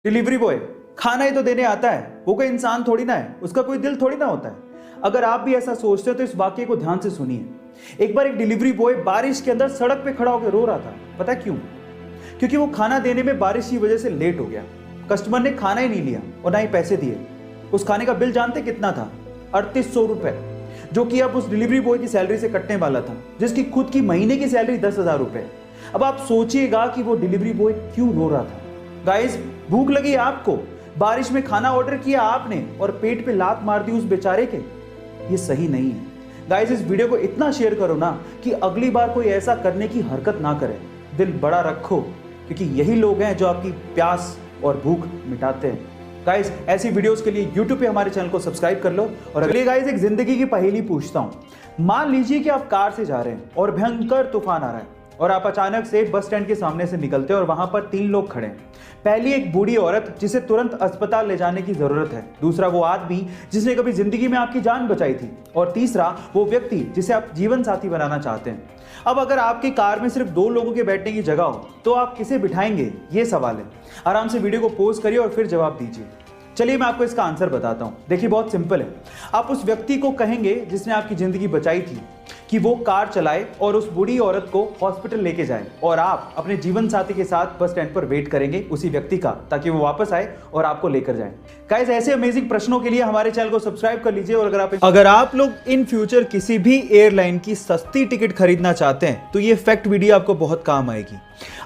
Delivery boy खाना ही तो देने आता है, वो कोई इंसान थोड़ी ना है, उसका कोई दिल थोड़ी ना होता है। अगर आप भी ऐसा सोचते हो तो इस वाक्य को ध्यान से सुनिए। एक बार एक डिलीवरी बॉय बारिश के अंदर सड़क पे खड़ा होकर रो रहा था। पता क्यों? क्योंकि वो खाना देने में बारिश की वजह से लेट हो गया। कस्टमर ने खाना ही नहीं लिया और ना ही पैसे दिए। उस खाने का बिल जानते कितना था? 3800 रुपए, जो कि अब उस डिलीवरी बॉय की सैलरी से कटने वाला था, जिसकी खुद की महीने की सैलरी 10,000 रुपए। अब आप सोचिएगा कि वो डिलीवरी बॉय क्यों रो रहा था। गाइस, भूख लगी आपको, बारिश में खाना ऑर्डर किया आपने और पेट पे लात मार दी उस बेचारे के। ये सही नहीं है। गाइस, इस वीडियो को इतना शेयर करो ना कि अगली बार कोई ऐसा करने की हरकत ना करे। दिल बड़ा रखो, क्योंकि यही लोग हैं जो आपकी प्यास और भूख मिटाते हैं। गाइस, ऐसी वीडियोस के लिए YouTube पे हमारे चैनल को सब्सक्राइब कर लो। और अगले गाइस, एक जिंदगी की पहेली पूछता हूं। मान लीजिए कि आप कार से जा रहे हैं और भयंकर तूफान आ रहा है और आप अचानक से बस स्टैंड के सामने से निकलते हैं और वहां पर 3 लोग खड़े हैं। पहली एक बूढ़ी औरत जिसे तुरंत अस्पताल ले जाने की जरूरत है। दूसरा वो आदमी जिसने कभी जिंदगी में आपकी जान बचाई थी। और तीसरा वो व्यक्ति जिसे आप जीवन साथी बनाना चाहते हैं। अब अगर आपकी कार में सिर्फ 2 लोगों के बैठने की जगह हो तो आप किसे बिठाएंगे? ये सवाल है। आराम से वीडियो को पॉज करिए और फिर जवाब दीजिए। चलिए मैं आपको इसका आंसर बताता हूं। देखिए, बहुत सिंपल है। आप उस व्यक्ति को कहेंगे जिसने आपकी जिंदगी बचाई थी कि वो कार चलाए और उस बूढ़ी औरत को हॉस्पिटल लेके जाए, और आप अपने जीवन साथी के साथ बस स्टैंड पर वेट करेंगे उसी व्यक्ति का, ताकि वो वापस आए और आपको लेकर जाए। गाइस, ऐसे अमेजिंग प्रश्नों के लिए हमारे चैनल को सब्सक्राइब कर लीजिए। और अगर आप लोग इन फ्यूचर किसी भी एयरलाइन की सस्ती टिकट खरीदना चाहते हैं तो ये फैक्ट वीडियो आपको बहुत काम आएगी।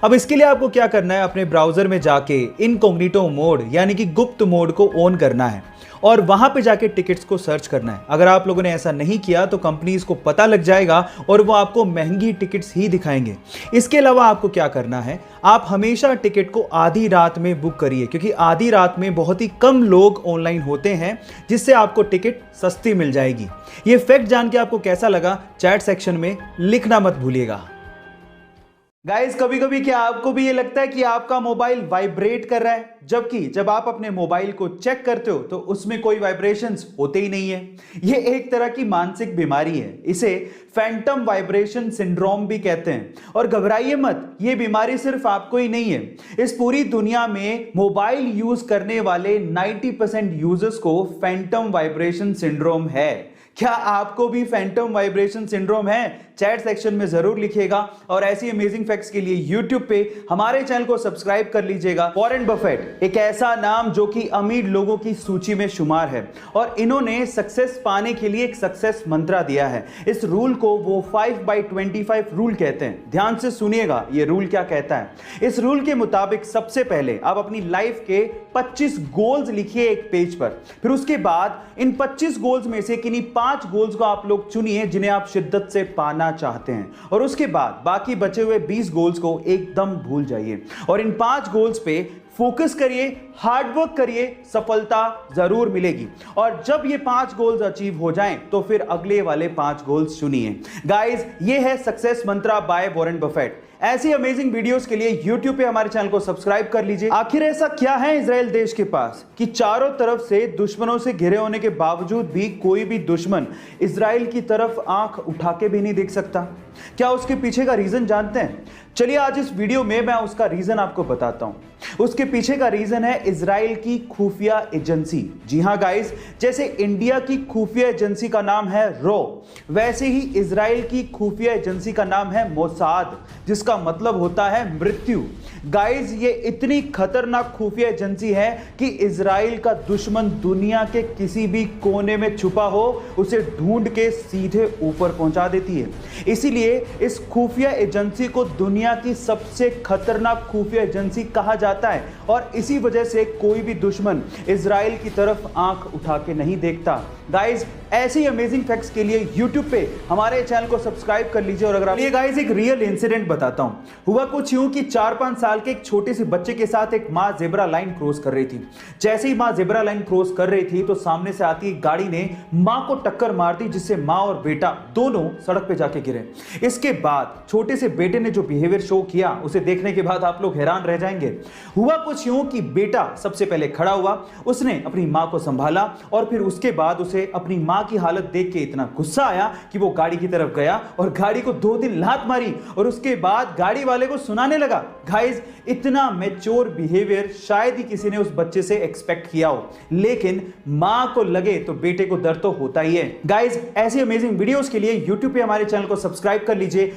अब इसके लिए आपको क्या करना है, अपने ब्राउजर में जाके इनकॉग्निटो मोड यानी कि गुप्त मोड को ऑन करना है और वहां पे जाके टिकट्स को सर्च करना है। अगर आप लोगों ने ऐसा नहीं किया तो कंपनीज को पता लग जाएगा और वो आपको महंगी टिकट्स ही दिखाएंगे। इसके अलावा आपको क्या करना है, आप हमेशा टिकट को आधी रात में बुक करिए, क्योंकि आधी रात में बहुत ही कम लोग ऑनलाइन होते हैं, जिससे आपको टिकट सस्ती मिल जाएगी। ये फैक्ट जान के आपको कैसा लगा, चैट सेक्शन में लिखना मत भूलिएगा। गाइस, कभी कभी क्या आपको भी ये लगता है कि आपका मोबाइल वाइब्रेट कर रहा है, जबकि जब आप अपने मोबाइल को चेक करते हो तो उसमें कोई वाइब्रेशंस होते ही नहीं है। ये एक तरह की मानसिक बीमारी है। इसे फैंटम वाइब्रेशन सिंड्रोम भी कहते हैं। और घबराइए मत, ये बीमारी सिर्फ आपको ही नहीं है। इस पूरी दुनिया में मोबाइल यूज करने वाले 90% यूजर्स को फैंटम वाइब्रेशन सिंड्रोम है। क्या आपको भी फैंटम वाइब्रेशन सिंड्रोम है? चैट सेक्शन में जरूर लिखिएगा। और ऐसी अमेजिंग फैक्ट्स के लिए YouTube पे हमारे चैनल को सब्सक्राइब कर लीजिएगा। वॉरेन बफेट एक ऐसा नाम जो कि अमीर लोगों की सूची में शुमार है, और इन्होंने सक्सेस पाने के लिए एक सक्सेस मंत्रा दिया है। इस रूल को वो 5/25 रूल कहते हैं। ध्यान से सुनिएगा ये रूल क्या कहता है। इस रूल के मुताबिक सबसे पहले आप अपनी लाइफ के 25 गोल्स लिखिए एक पेज पर। फिर उसके बाद इन 25 गोल्स में से किन्हीं 5 गोल्स को आप लोग चुनिए जिन्हें आप शिद्दत से पाना चाहते हैं, और उसके बाद बाकी बचे हुए 20 गोल्स को एकदम भूल जाइए और इन 5 गोल्स पे फोकस करिए, हार्डवर्क करिए, सफलता जरूर मिलेगी। और जब ये 5 गोल्स अचीव हो जाएं तो फिर अगले वाले 5 गोल्स चुनिए। गाइस, ये है success Mantra by Warren Buffett. ऐसी अमेजिंग वीडियोस के लिए YouTube पे हमारे चैनल को सब्सक्राइब कर लीजिए। आखिर ऐसा क्या है इजराइल देश के पास कि चारों तरफ से दुश्मनों से घिरे होने के बावजूद भी कोई भी दुश्मन इजराइल की तरफ आंख उठा के भी नहीं देख सकता? क्या उसके पीछे का रीजन जानते हैं? चलिए आज इस वीडियो में मैं उसका रीजन आपको बताता हूं। उसके पीछे का रीजन है इजराइल की खुफिया एजेंसी। जी हां गाइस, जैसे इंडिया की खुफिया एजेंसी का नाम है रो, वैसे ही इजराइल की खुफिया एजेंसी का नाम है मोसाद, जिसका मतलब होता है मृत्यु। गाइस, ये इतनी खतरनाक खुफिया एजेंसी है कि इजराइल का दुश्मन दुनिया के किसी भी कोने में छुपा हो उसे ढूंढ के सीधे ऊपर पहुंचा देती है। इसीलिए इस खुफिया एजेंसी को दुनिया की सबसे खतरनाक खुफिया एजेंसी कहा जाता है, और इसी वजह से कोई भी दुश्मन इजराइल की तरफ आंख उठा के नहीं देखता। गाइस, ऐसी अमेजिंग फैक्ट्स के लिए YouTube पे हमारे चैनल को सब्सक्राइब कर लीजिए। और अगर गाइस एक रियल इंसिडेंट बताता हूं। हुआ कुछ यूं कि 4-5 साल के एक छोटे से बच्चे के साथ एक मां जेब्रा लाइन क्रॉस कर रही थी। जैसे ही मां जेब्रा लाइन क्रॉस कर रही थी तो सामने से आती एक गाड़ी ने मां को टक्कर मार दी, जिससे मां और बेटा दोनों सड़क पे जाके गिरे। इसके बाद छोटे से बेटे ने जो बिहेवियर शो किया उसे देखने के बाद आप लोग हैरान रह जाएंगे। हुआ कुछ यूं कि बेटा सबसे पहले खड़ा हुआ, उसने अपनी मां को संभाला और फिर उसके बाद उसे अपनी मां की हालत देख के इतना गुस्सा आया कि वो गाड़ी की तरफ गया और गाड़ी को 2-3 लात मारी और उसके बाद गाड़ी वाले को सुनाने लगा। गाइस, इतना मैच्योर बिहेवियर शायद ही किसी ने उस बच्चे से एक्सपेक्ट किया हो, लेकिन मां को लगे तो बेटे को दर्द तो होता ही है। गाइस, ऐसी अमेजिंग वीडियोस के लिए YouTube पे हमारे चैनल को सब्सक्राइब कर लीजिए।